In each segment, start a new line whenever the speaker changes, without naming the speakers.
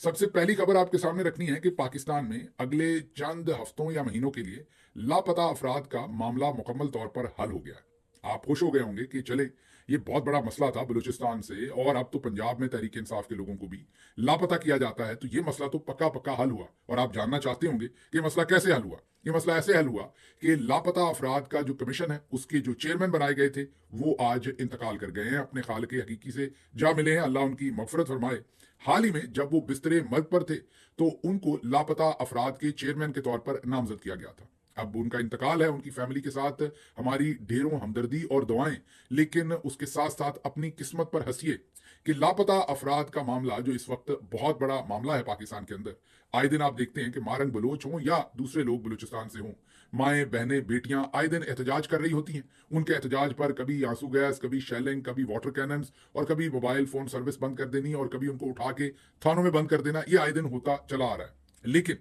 सबसे पहली खबर आपके सामने रखनी है कि पाकिस्तान में अगले चंद हफ्तों या महीनों के लिए लापता अफराद का मामला मुकम्मल तौर पर हल हो गया है। आप खुश हो गए होंगे कि चले, ये बहुत बड़ा मसला था बलूचिस्तान से, और अब तो पंजाब में तहरीक इंसाफ के लोगों को भी लापता किया जाता है, तो ये मसला तो पक्का पक्का हल हुआ। और आप जानना चाहते होंगे कि ये मसला कैसे हल हुआ। ये मसला ऐसे हल हुआ कि लापता अफराद का जो कमीशन है, उसके जो चेयरमैन बनाए गए थे, वो आज इंतकाल कर गए हैं, अपने खालिक हकीकी से जा मिले हैं, अल्लाह उनकी मगफरत फरमाए। हाल ही में जब वो बिस्तरे मर्ग पर थे, तो उनको लापता अफराद के चेयरमैन के तौर पर नामजद किया गया था। अब उनका इंतकाल है, उनकी फैमिली के साथ हमारी ढेरों हमदर्दी और दुआएं, लेकिन उसके साथ साथ अपनी किस्मत पर हंसिए कि लापता अफराद का मामला जो इस वक्त बहुत बड़ा मामला है पाकिस्तान के अंदर। आए दिन आप देखते हैं कि मारंग बलोच हों या दूसरे लोग बलूचिस्तान से हों, माएँ बहनें बेटियां आए दिन एहतजाज कर रही होती हैं। उनके एहतजाज पर कभी आंसू गैस, कभी शेलिंग, कभी वाटर कैनन, और कभी मोबाइल फोन सर्विस बंद कर देनी, और कभी उनको उठा के थानों में बंद कर देना, ये आए दिन होता चला आ रहा है। लेकिन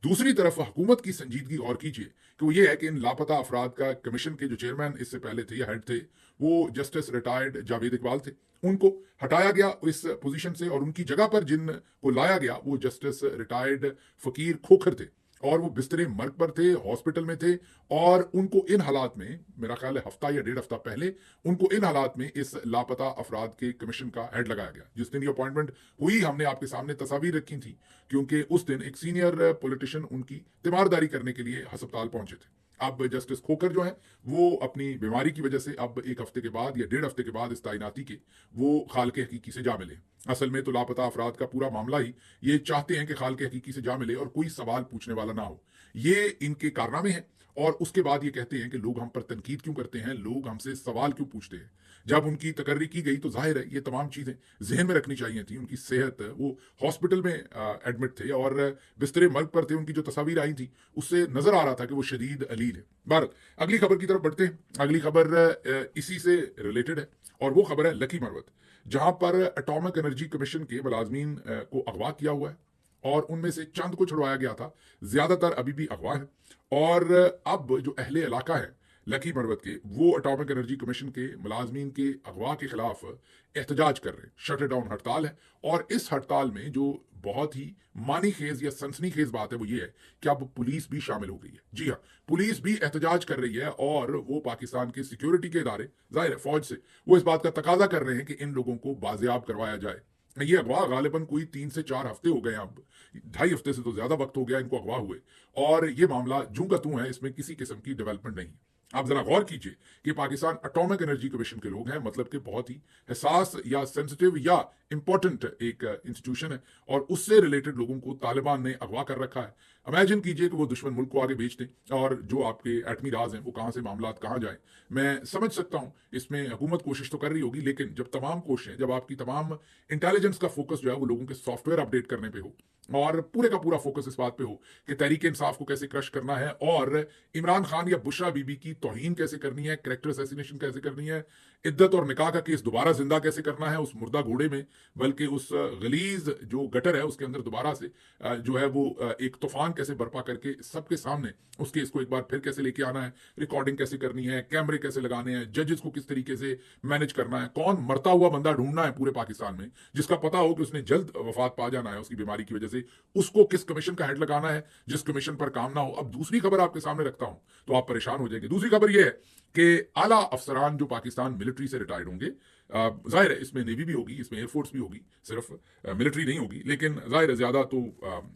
दूसरी तरफ हुकूमत की संजीदगी और कीजिए कि वो ये है कि इन लापता अफराद का कमीशन के जो चेयरमैन इससे पहले थे या हेड थे, वो जस्टिस रिटायर्ड जावेद इकबाल थे। उनको हटाया गया इस पोजीशन से, और उनकी जगह पर जिन को लाया गया वो जस्टिस रिटायर्ड फकीर खोखर थे। और वो बिस्तरे मर्ग पर थे, हॉस्पिटल में थे, और उनको इन हालात में, मेरा ख्याल है हफ्ता या डेढ़ हफ्ता पहले, उनको इन हालात में इस लापता अफराद के कमीशन का हेड लगाया गया। जिस दिन ये अपॉइंटमेंट हुई, हमने आपके सामने तस्वीर रखी थी, क्योंकि उस दिन एक सीनियर पॉलिटिशियन उनकी तीमारदारी करने के लिए अस्पताल पहुंचे थे। अब जस्टिस खोकर जो है, वो अपनी बीमारी की वजह से अब एक हफ्ते के बाद या डेढ़ हफ्ते के बाद इस तैनाती के वो खालके हकीकी से जा मिले। असल में तो लापता अफराद का पूरा मामला ही ये चाहते हैं कि खालके हकीकी से जा मिले और कोई सवाल पूछने वाला ना हो। ये इनके कारनामे हैं। और उसके बाद ये कहते हैं कि लोग हम पर तनकीद क्यों करते हैं, लोग हमसे सवाल क्यों पूछते हैं। जब उनकी तकर्री की गई तो जाहिर है ये तमाम चीज़ें जहन में रखनी चाहिए थी। उनकी सेहत, वो हॉस्पिटल में एडमिट थे और बिस्तरे मर्ग पर थे, उनकी जो तस्वीर आई थी उससे नजर आ रहा था कि वो शदीद अलील है। भारत, अगली खबर की तरफ बढ़ते हैं। अगली खबर इसी से रिलेटेड है, और वो खबर है लकी मरवत, जहां पर एटॉमिक एनर्जी कमीशन के मुलाजमीन को अगवा किया हुआ है, और उनमें से चंद को छुड़वाया गया था, ज्यादातर अभी भी अगवा है। और अब जो अहले इलाका है लकी मरवत के, वो एटॉमिक एनर्जी कमीशन के मुलाजमीन के अगवा के खिलाफ एहतजाज कर रहे हैं। शटर डाउन हड़ताल है, और इस हड़ताल में जो बहुत ही मानी खेज या सनसनी खेज बात है वो ये है कि अब पुलिस भी शामिल हो गई है। जी हाँ, पुलिस भी एहतजाज कर रही है, और वो पाकिस्तान के सिक्योरिटी के इदारे, जाहिर है फौज से, वो इस बात का तकाजा कर रहे हैं कि इन लोगों को बाजियाब करवाया जाए। ये अगवा गालिबन कोई 3 से 4 हफ्ते हो गए, अब 2.5 हफ्ते से तो ज्यादा वक्त हो गया इनको अगवा हुए, और ये मामला जूं का तूं है, इसमें किसी किस्म की डेवलपमेंट नहीं। आप जरा गौर कीजिए कि पाकिस्तान एटॉमिक एनर्जी कमीशन के लोग हैं, मतलब कि बहुत ही हसास या सेंसिटिव या इंपॉर्टेंट एक इंस्टीट्यूशन है, और उससे रिलेटेड लोगों को तालिबान ने अगवा कर रखा है। इमेजिन कीजिए कि वो दुश्मन मुल्क को आगे बेच दें, और जो आपके एटमी राज हैं वो कहां से मामला कहां जाए। मैं समझ सकता हूं इसमें हुकूमत कोशिश तो कर रही होगी, लेकिन जब तमाम कोशिशें, जब आपकी तमाम इंटेलिजेंस का फोकस जो है वो लोगों के सॉफ्टवेयर अपडेट करने पे हो, और पूरे का पूरा फोकस इस बात पे हो कि तहरीक इंसाफ को कैसे क्रश करना है, और इमरान खान या बुशरा बीबी की तौहीन कैसे करनी है, कैरेक्टर असैसिनेशन कैसे करनी है, इद्दत और निकाह का केस दोबारा जिंदा कैसे करना है उस मुर्दा घोड़े में, बल्कि उस गलीज जो गटर है उसके अंदर दोबारा से जो है वो एक तूफान कैसे बर्पा करके सबके सामने उस केस को एक बार फिर कैसे लेके आना है, रिकॉर्डिंग कैसे करनी है, कैमरे कैसे लगाने हैं, जजेस को किस तरीके से मैनेज करना है, कौन मरता हुआ बंदा ढूंढना है पूरे पाकिस्तान में जिसका पता हो कि उसने जल्द वफात पा जाना है उसकी बीमारी की वजह से, उसको किस कमीशन का हेड लगाना है जिस कमीशन पर काम ना हो। अब दूसरी खबर आपके सामने रखता हूं तो आप परेशान हो जाएंगे। दूसरी खबर यह है कि आला अफसरान जो पाकिस्तान मिलिट्री से रिटायर्ड होंगे, जाहिर है इसमें नेवी भी होगी, इसमें एयरफोर्स भी होगी, सिर्फ मिलिट्री नहीं होगी, लेकिन जाहिर है ज्यादा तो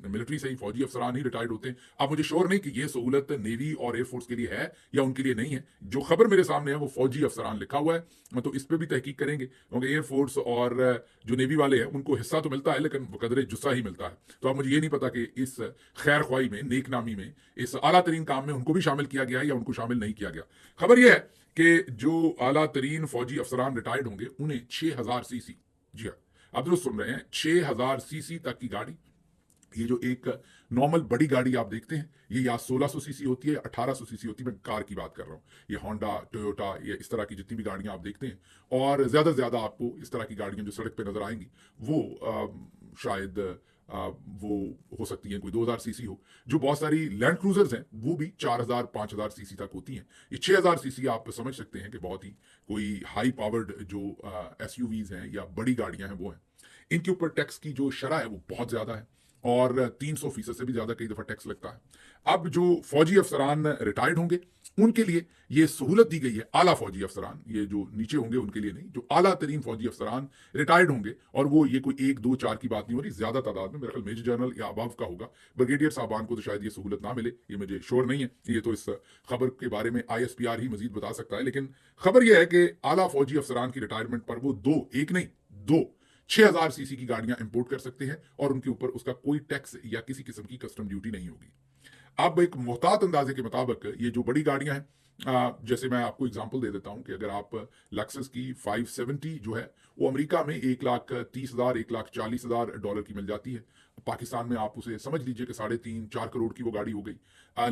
मिलिट्री से ही फौजी अफसरान ही रिटायर्ड होते हैं। अब मुझे श्योर नहीं कि यह सहूलत नेवी और एयरफोर्स के लिए है या उनके लिए नहीं है। जो खबर मेरे सामने है वो फौजी अफसरान लिखा हुआ है, तो इस पर भी तहकीक करेंगे, क्योंकि एयरफोर्स और जो नेवी वाले हैं उनको हिस्सा तो मिलता है, लेकिन कदरे जुस्सा ही मिलता है। तो अब मुझे ये नहीं पता कि इस खैर ख्वाही में, नेक नामी में, इस आला तरीन काम में उनको भी शामिल किया गया या उनको शामिल नहीं किया गया। खबर यह है कि जो आला तरीन फौजी अफसरान रिटायर्ड होंगे उन्हें 6000 सीसी, जी हाँ आप जो सुन रहे हैं, 6000 सीसी तक की गाड़ी, ये जो एक नॉर्मल बड़ी गाड़ी आप देखते हैं ये या 1600 सीसी होती है या 1800 सीसी होती है, मैं कार की बात कर रहा हूँ। ये होंडा, टोयोटा, ये इस तरह की जितनी भी गाड़ियां आप देखते हैं, और ज्यादा से ज्यादा आपको इस तरह की गाड़ियां जो सड़क पे नजर आएंगी वो शायद वो हो सकती हैं, कोई 2000 सीसी हो। जो बहुत सारी लैंड क्रूजर्स हैं वो भी 4000 5000 सीसी तक होती हैं। ये 6000 सीसी आप समझ सकते हैं कि बहुत ही कोई हाई पावर्ड जो एसयूवीज हैं या बड़ी गाड़ियां हैं वो हैं। इनके ऊपर टैक्स की जो शरह है वो बहुत ज्यादा है और 300% से भी ज्यादा कई दफा टैक्स लगता है। अब जो फौजी अफसरान रिटायर्ड होंगे उनके लिए ये सहूलत दी गई है। आला फौजी अफसरान, ये जो नीचे होंगे उनके लिए नहीं, जो आला तरीन फौजी अफसरान रिटायर्ड होंगे, और वो ये कोई 1 2 4 की बात नहीं हो रही, ज्यादा तादाद में, मेरे ख्याल मेजर जनरल या अबव का होगा। ब्रिगेडियर साहबान को तो शायद ये सहूलत ना मिले, ये मुझे श्योर नहीं है, ये तो इस खबर के बारे में ISPR ही मजीद बता सकता है। लेकिन खबर यह है कि आला फौजी अफसरान की रिटायरमेंट पर वो एक नहीं दो 6000 सीसी की गाड़ियां इंपोर्ट कर सकते हैं और उनके ऊपर उसका कोई टैक्स या किसी किस्म की कस्टम ड्यूटी नहीं होगी। अब एक मोहतात अंदाजे के मुताबिक ये जो बड़ी गाड़ियां हैं, जैसे मैं आपको एग्जांपल दे देता हूं कि अगर आप लक्सस की 570 जो है वो अमेरिका में 1,30,000 $1,40,000 की मिल जाती है। पाकिस्तान में आप उसे समझ लीजिए कि 3.5-4 करोड़ की वो गाड़ी हो गई।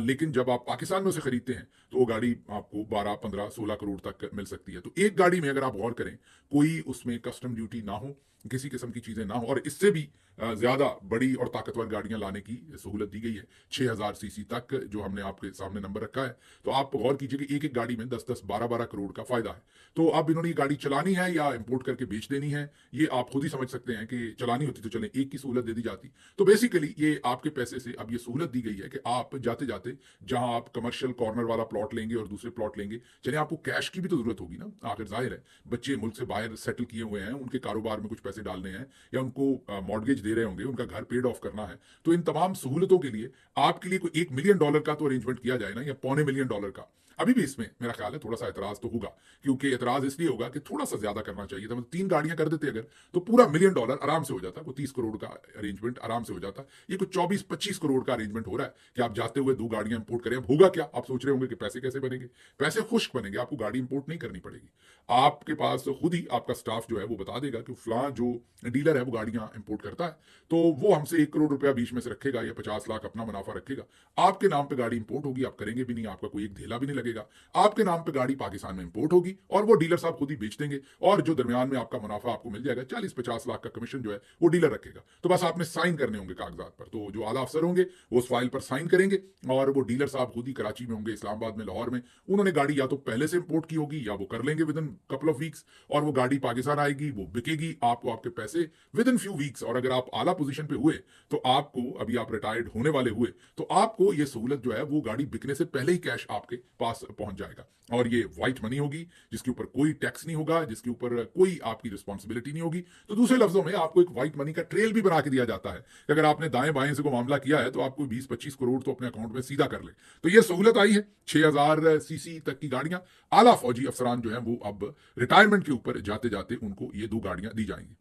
लेकिन जब आप पाकिस्तान में उसे खरीदते हैं तो वो गाड़ी आपको 12-15-16 करोड़ तक मिल सकती है। तो एक गाड़ी में अगर आप गौर करें, कोई उसमें कस्टम ड्यूटी ना हो, किसी किस्म की चीजें ना हो, और इससे भी ज्यादा बड़ी और ताकतवर गाड़ियां लाने की सहूलत दी गई है 6000 सीसी तक, जो हमने आपके सामने नंबर रखा है। तो आप गौर कीजिए कि एक एक गाड़ी में 10-10 12-12 करोड़ का फायदा है। तो अब इन्होंने ये गाड़ी चलानी है या इंपोर्ट करके बेच देनी है, ये आप खुद ही समझ सकते हैं कि चलानी होती तो चले एक की सहूलत दे दी जाती। तो बेसिकली ये आपके पैसे से अब ये सहूलत दी गई है कि आप जाते जाते जहां आप कमर्शियल कॉर्नर वाला प्लॉट लेंगे और दूसरे प्लॉट लेंगे, चले आपको कैश की भी तो जरूरत होगी ना, आखिर जाहिर है बच्चे मुल्क से बाहर सेटल किए हुए हैं, उनके कारोबार में कुछ पैसे डालने हैं या उनको मॉर्गेज दे रहे होंगे, उनका घर पेड ऑफ करना है। तो इन तमाम सहूलतों के लिए आपके लिए कोई $1 मिलियन का तो अरेंजमेंट किया जाए ना, या $250,000 का। अभी भी इसमें मेरा ख्याल है थोड़ा सा एतराज तो होगा, क्योंकि एतराज इसलिए होगा कि थोड़ा सा ज्यादा करना चाहिए था। मतलब 3 गाड़ियां कर देते अगर, तो पूरा $1 मिलियन आराम से हो जाता, वो 30 करोड़ का अरेंजमेंट आराम से हो जाता। ये कुछ 24-25 करोड़ का अरेंजमेंट हो रहा है कि आप जाते हुए 2 गाड़ियां इंपोर्ट करें। अब होगा क्या, आप सोच रहे होंगे कि पैसे कैसे बनेंगे। पैसे खुश्क बनेंगे, आपको गाड़ी इंपोर्ट नहीं करनी पड़ेगी। आपके पास खुद ही आपका स्टाफ जो है वो बता देगा कि फलां जो डीलर है वो गाड़ियां इंपोर्ट करता है, तो वो हमसे 1 करोड़ रुपया बीच में से रखेगा या 50 लाख अपना मुनाफा रखेगा। आपके नाम पे गाड़ी इंपोर्ट होगी, आप करेंगे भी नहीं, आपका कोई एक धेला भी नहीं लगेगा। आपके नाम पे गाड़ी पाकिस्तान में इंपोर्ट होगी और वो डीलर साहब खुद ही बेच देंगे, और जो दरमियान में आपका मुनाफा आपको मिल जाएगा 40-50 लाख का कमीशन जो है वो डीलर रखेगा। तो बस आपने साइन करने होंगे कागजात पर। तो जो आला अफसर होंगे वो उस फाइल पर साइन करेंगे और वो डीलर साहब खुद ही कराची में होंगे, इस्लामाबाद में, लाहौर में, उन्होंने गाड़ी या तो पहले से इंपोर्ट की होगी या वो कर लेंगे with in couple of weeks, और वो गाड़ी पाकिस्तान आएगी, वो बिकेगी, आपको आपके पैसे विद इन फ्यू वीक्स। और अगर आप आला पोजीशन पे हुए तो आपको, अभी आप रिटायर्ड होने वाले हुए, तो आपको ये सहूलत जो है वो गाड़ी बिकने से पहले ही कैश आपके पास पहुंच जाएगा। और ये व्हाइट मनी होगी जिसके ऊपर कोई टैक्स नहीं होगा, जिसके ऊपर कोई आपकी रिस्पॉन्सिबिलिटी नहीं होगी। तो दूसरे लफ्जों में आपको एक व्हाइट मनी का ट्रेल भी बना के दिया जाता है कि अगर आपने दाएं बाएं से कोई मामला किया है तो आपको 20-25 करोड़ तो अपने अकाउंट में सीधा कर ले। तो ये सहूलत आई है 6000 सीसी तक की गाड़ियां। आला फौजी अफसरान जो है वो अब रिटायरमेंट के ऊपर जाते जाते उनको ये 2 गाड़ियां दी जाएंगी।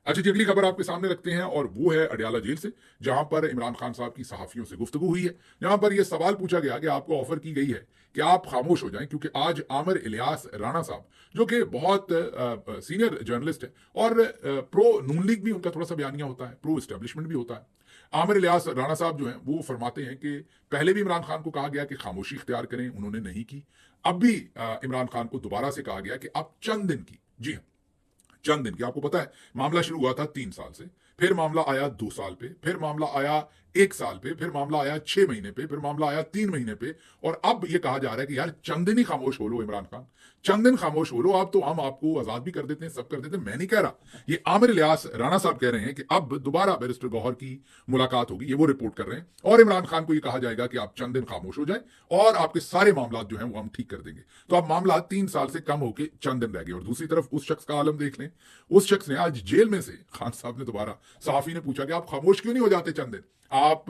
अच्छा जी, अगली खबर आपके सामने रखते हैं और वो है अडयाला जेल से, जहां पर इमरान खान साहब की सहाफियों से गुफ्तगू हुई है, जहां पर यह सवाल पूछा गया कि आपको ऑफर की गई है कि आप खामोश हो जाएं, क्योंकि आज आमिर इलियास राणा साहब, जो कि बहुत सीनियर जर्नलिस्ट है और प्रो नून लीग भी उनका थोड़ा सा बयानिया होता है, प्रो एस्टेब्लिशमेंट भी होता है, आमिर इलियास राणा साहब जो हैं वो फरमाते हैं कि पहले भी इमरान खान को कहा गया कि खामोशी इख्तियार करें, उन्होंने नहीं की। अब भी इमरान खान को दोबारा से कहा गया कि आप चंद दिन की, जी हाँ, चंद दिन की, आपको पता है मामला शुरू हुआ था 3 साल से, फिर मामला आया 2 साल पे, फिर मामला आया 1 साल पे, फिर मामला आया 6 महीने पे, फिर मामला आया 3 महीने पे, और अब ये कहा जा रहा है कि यार चंद दिन ही खामोश हो लो इमरान खान, चंद दिन खामोश हो लो आप, तो हम आपको आजाद भी कर देते हैं, सब कर देते हैं। मैं नहीं कह रहा, ये आमिर इलियास राणा साहब कह रहे हैं कि अब दोबारा बैरिस्टर गौहर की मुलाकात होगी, ये वो रिपोर्ट कर रहे हैं, और इमरान खान को ये कहा जाएगा कि आप चंद दिन खामोश हो जाए और आपके सारे मामला जो हैं वो हम ठीक कर देंगे। तो अब मामला 3 साल से कम होकर चंद दिन रह गए। और दूसरी तरफ उस शख्स का आलम देख लें, उस शख्स ने आज जेल में से, खान साहब ने दोबारा, सहाफी ने पूछा कि आप खामोश क्यों नहीं हो जाते चंद दिन, आप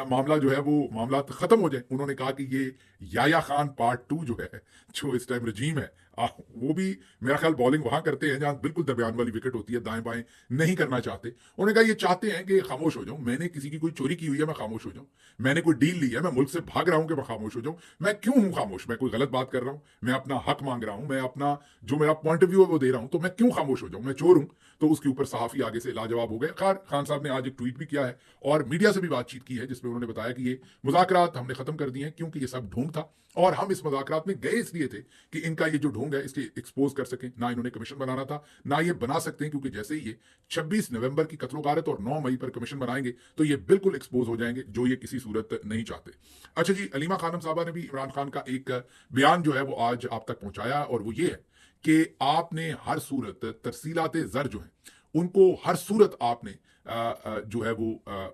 मामला जो है वो मामला खत्म हो जाए। उन्होंने कहा कि ये याया खान पार्ट 2 जो है, जो इस टाइम रजीम है, वो भी मेरा ख्याल बॉलिंग वहां करते हैं जहां बिल्कुल दरमियान वाली विकेट होती है, दाएं बाएं नहीं करना चाहते। उन्होंने कहा ये चाहते हैं कि खामोश हो जाऊं, मैंने किसी की कोई चोरी की हुई है मैं खामोश हो जाऊं, मैंने कोई डील ली है, मैं मुल्क से भाग रहा हूं कि मैं खामोश हो जाऊं, मैं क्यों हूं खामोश, मैं कोई गलत बात कर रहा हूं, मैं अपना हक मांग रहा हूं, मैं अपना जो मेरा पॉइंट ऑफ व्यू है वो दे रहा हूं, तो मैं क्यों खामोश हो जाऊं, मैं चोर हूं। तो उसके ऊपर सहाफी आगे से लाजवाब हो गए। खान साहब ने आज एक ट्वीट भी किया है और मीडिया से भी बातचीत की है जिसमें उन्होंने बताया कि ये मुज़ाकरात हमने ख़त्म कर दिए हैं क्योंकि ये सब ढोंग था और हम इस मुज़ाकरात में गए इसलिए थे कि इनका ये जो ढोंग है इसके एक्सपोज कर सकें। ना इन्होंने कमीशन बनाना था, ना ये बना सकते हैं क्योंकि जैसे ही ये 26 नवंबर की कत्लो गारत और 9 मई पर कमीशन बनाएंगे तो ये बिल्कुल एक्सपोज हो जाएंगे, जो ये किसी सूरत नहीं चाहते। अच्छा जी, अलीमा खानम साहबा ने भी इमरान खान का एक बयान जो है वो आज आप तक पहुंचाया और वो ये है कि आपने हर सूरत तरसीलात ज़र जो है उनको हर सूरत आपने जो है वो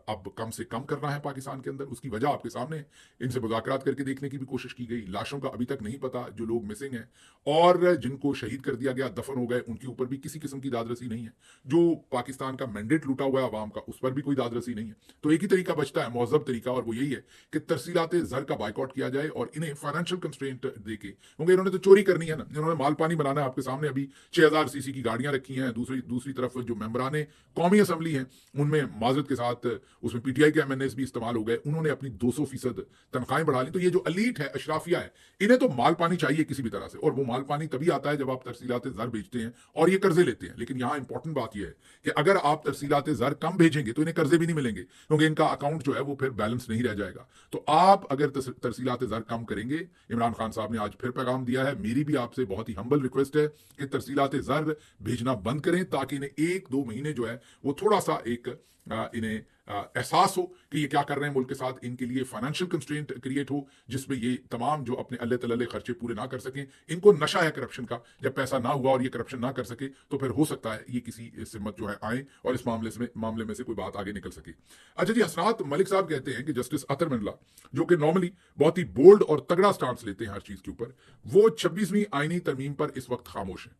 अब कम से कम करना है पाकिस्तान के अंदर। उसकी वजह आपके सामने है। इनसे मुज़ाकरात करके देखने की भी कोशिश की गई, लाशों का अभी तक नहीं पता, जो लोग मिसिंग हैं और जिनको शहीद कर दिया गया, दफन हो गए, उनके ऊपर भी किसी किस्म की दादरसी नहीं है। जो पाकिस्तान का मैंडेट लूटा हुआ है अवाम का, उस पर भी कोई दादरसी नहीं है। तो एक ही तरीका बचता है, महज़ब तरीका, और वो यही है कि तरसीलात ज़र का बाइकआउट किया जाए और इन्हें फाइनेंशियल कंस्ट्रेंट देके, क्योंकि इन्होंने तो चोरी करनी है ना, इन्होंने माल पानी बनाना है। आपके सामने अभी 6000 सीसी की गाड़ियां रखी हैं। दूसरी तरफ जो मेंबराने कौमी असम्बली हैं उनमें माजरत के साथ उसमें पीटीआई के एमएनएस भी इस्तेमाल हो गए, उन्होंने अपनी 200% तनख्वाहें बढ़ा ली। तो ये जो अलीट है, अशराफिया है, इन्हें तो माल पानी चाहिए किसी भी तरह से, और वो माल पानी तभी आता है जब आप तरसीलात ज़र बेचते हैं और ये कर्जे लेते हैं। लेकिन यहाँ इंपॉर्टेंट बात यह है कि अगर आप तरसीलात ज़र कम भेजेंगे तो इन्हें कर्जे भी नहीं मिलेंगे, क्योंकि इनका अकाउंट जो है वो फिर बैलेंस नहीं रह जाएगा। तो आप अगर तरसीलात ज़र कम करेंगे, इमरान खान साहब ने आज फिर पैगाम दिया है, मेरी भी आपसे बहुत ही हम्बल रिक्वेस्ट है कि तरसीलात ज़र भेजना बंद करें, ताकि इन्हें 1-2 महीने जो है वो थोड़ा सा एक इन्हें एहसास हो कि ये क्या कर रहे हैं मुल्क के साथ। इनके लिए फाइनेंशियल कंस्ट्रेंट क्रिएट हो जिसमें ये तमाम जो अपने अल्ले तल्ले खर्चे पूरे ना कर सकें। इनको नशा है करप्शन का, जब पैसा ना हुआ और ये करप्शन ना कर सके तो फिर हो सकता है ये किसी सिमत जो है आए और इस मामले में से कोई बात आगे निकल सके। अच्छा जी, हसनात मलिक साहब कहते हैं कि जस्टिस अतर मिल्ला, जो कि नॉर्मली बहुत ही बोल्ड और तगड़ा स्टांस लेते हैं हर चीज के ऊपर, वो 26वीं आईनी तरमीम पर इस वक्त खामोश है।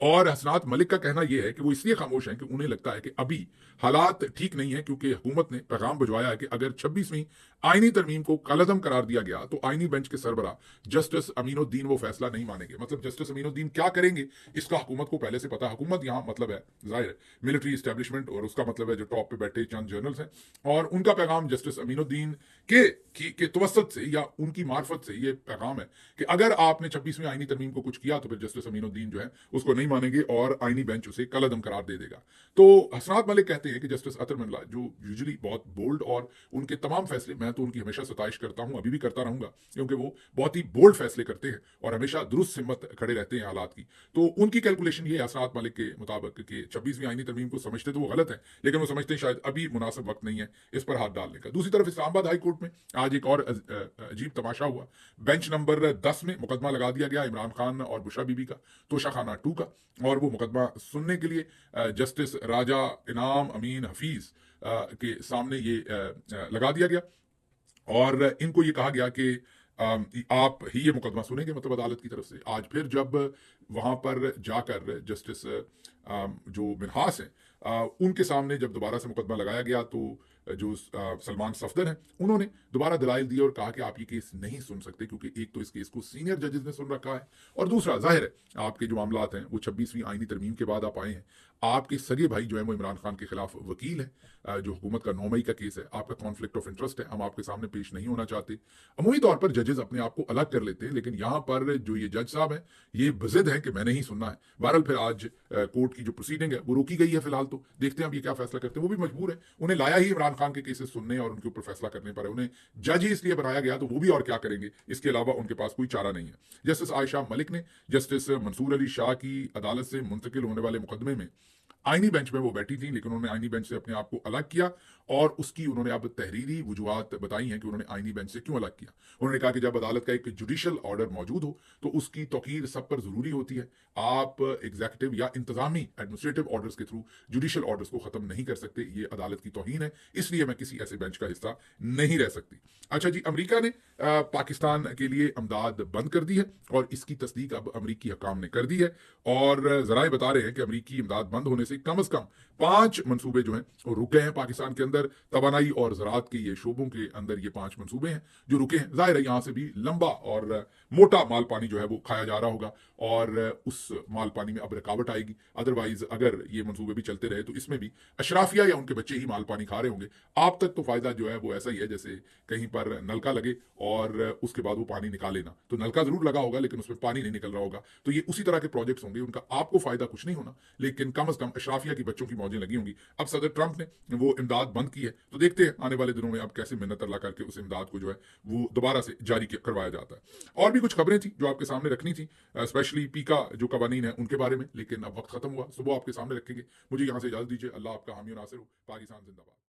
और हसनात मलिक का कहना यह है कि वो इसलिए खामोश हैं कि उन्हें लगता है कि अभी हालात ठीक नहीं है, क्योंकि हुकूमत ने पैगाम भिजवाया है कि अगर 26वीं आईनी तरमीम को कलअदम करार दिया गया तो आईनी बेंच के सरबरा जस्टिस अमीनुद्दीन वो फैसला नहीं मानेंगे। मतलब जस्टिस अमीनुद्दीन क्या करेंगे इसका हुकूमत को पहले से पता है। हुकूमत यहाँ मतलब है जाहिर है मिलिट्री इस्टेब्लिशमेंट, और उसका मतलब है जो टॉप पे बैठे चंद जनरल्स हैं, और उनका पैगाम जस्टिस अमीनुद्दीन के तवसत से या उनकी मार्फत से ये पैगाम है कि अगर आपने 26वीं आईनी तरमीम को कुछ किया तो फिर जस्टिस अमीनुद्दीन जो है उसको नहीं मानेंगे और आईनी बेंच उसे कलअदम करार दे देगा। तो हसनात मलिक कहते हैं कि जस्टिस अतर मिल्ला, जो यूजुअली बहुत बोल्ड, और उनके तमाम फैसले, मैं तो उनकी हमेशा सताइश करता हूं, अभी भी करता रहूंगा, क्योंकि वो बहुत ही बोल्ड फैसले करते हैं और हमेशा दुरुस्त हिम्मत खड़े रहते हैं हालात की। तो उनकी कैलकुलेशन ये हसनात मलिक के मुताबिक कि 26वीं आईनी तरमीम को समझते तो वो गलत है, लेकिन वो समझते हैं शायद अभी मुनासिब वक्त नहीं है इस पर हाथ डालने का। दूसरी तरफ इस्लामाबाद हाई कोर्ट में आज एक और अजीब तमाशा हुआ। बेंच नंबर 10 में मुकदमा लगा दिया गया इमरान खान और बुशरा बीबी का, तोशा खाना 2 का, और वो मुकदमा सुनने के लिए जस्टिस राजा इनाम अमीन हफीज के सामने ये लगा दिया गया और इनको ये कहा गया कि आप ही ये मुकदमा सुनेंगे, मतलब अदालत की तरफ से। आज फिर जब वहां पर जाकर जस्टिस जो मिनहास हैं उनके सामने जब दोबारा से मुकदमा लगाया गया तो जो सलमान सफदर हैं उन्होंने दोबारा दलाइल दिए और कहा कि आप ये केस नहीं सुन सकते, क्योंकि एक तो इस केस को सीनियर जजेस ने सुन रखा है, और दूसरा जाहिर है आपके जो मामलात हैं वो 26वीं आईनी तरमीम के बाद आप आए हैं। आपके सगे भाई जो है वो इमरान खान के खिलाफ वकील है, जो हुकूमत का 9 मई का केस है, आपका कॉन्फ्लिक्ट ऑफ इंटरेस्ट है, हम आपके सामने पेश नहीं होना चाहते। अमूमी तौर पर जजेस अपने आप को अलग कर लेते हैं, लेकिन यहाँ पर जो ये जज साहब हैं ये बजिद है कि मैंने ही सुनना है। बहरहाल फिर आज कोर्ट की जो प्रोसीडिंग है वो रोकी गई है फिलहाल, तो देखते हैं अब ये क्या फैसला करते हैं। वो भी मजबूर है, उन्हें लाया ही इमरान खान के केसेस सुनने और उनके ऊपर फैसला करने पर है, उन्हें जज ही इसलिए बनाया गया, तो वो भी और क्या करेंगे, इसके अलावा उनके पास कोई चारा नहीं है। जस्टिस आयशा मलिक ने जस्टिस मंसूर अली शाह की अदालत से मुंतकिल होने वाले मुकदमे में आईनी बेंच में वो बैठी थी, लेकिन उन्होंने आईनी बेंच से अपने आप को अलग किया और उसकी उन्होंने अब तहरीरी वजूहात बताई हैं कि उन्होंने आईनी बेंच से क्यों अलग किया। उन्होंने कहा कि जब अदालत का एक जुडिशल ऑर्डर मौजूद हो तो उसकी तौकीर सब पर जरूरी होती है। आप एग्जीक्यूटिव या इंतजामी एडमिनिस्ट्रेटिव ऑर्डर्स के थ्रू जुडिशल ऑर्डर्स को खत्म नहीं कर सकते, ये अदालत की तौहीन है, इसलिए मैं किसी ऐसे बेंच का हिस्सा नहीं रह सकती। अच्छा जी, अमेरिका ने पाकिस्तान के लिए अमदाद बंद कर दी है और इसकी तस्दीक अब अमरीकी हकाम ने कर दी है, और जराए बता रहे हैं कि अमरीकी इमदाद बंद होने से कम अज कम 5 मनसूबे जो हैं वो रुक गए हैं पाकिस्तान के अंदर। तवानाई और ज़राअत के ये शोबों के अंदर ये 5 मनसूबे हैं जो रुके हैं। जाहिर है यहाँ से भी लंबा और मोटा माल पानी जो है वो खाया जा रहा होगा और उस माल पानी में अब रुकावट आएगी। अदरवाइज अगर ये मनसूबे भी चलते रहे तो इसमें भी अशराफिया या उनके बच्चे ही माल पानी खा रहे होंगे। आप तक तो फायदा जो है वो ऐसा ही है जैसे कहीं पर नलका लगे और उसके बाद वो पानी निकाले ना, तो नलका जरूर लगा होगा लेकिन उसमें पानी नहीं निकल रहा होगा। तो ये उसी तरह के प्रोजेक्ट्स होंगे, उनका आपको फायदा कुछ नहीं होना, लेकिन कम अज कम अशराफिया की बच्चों की मौजें लगी होंगी। अब सदर ट्रंप ने वो इमदाद बंद की है, तो देखते हैं आने वाले दिनों में अब कैसे मिन्नत अल्लाह करके उस इमदाद को जो है वो दोबारा से जारी करवाया जाता है। और भी कुछ खबरें थी जो आपके सामने रखनी थी, स्पेशली पीका जो कवानीन है उनके बारे में, लेकिन अब वक्त खत्म हुआ, सुबह आपके सामने रखेंगे। मुझे यहाँ से इजाजत दीजिए। अल्लाह आपका हामी और नासिर हो। पाकिस्तान जिंदाबाद।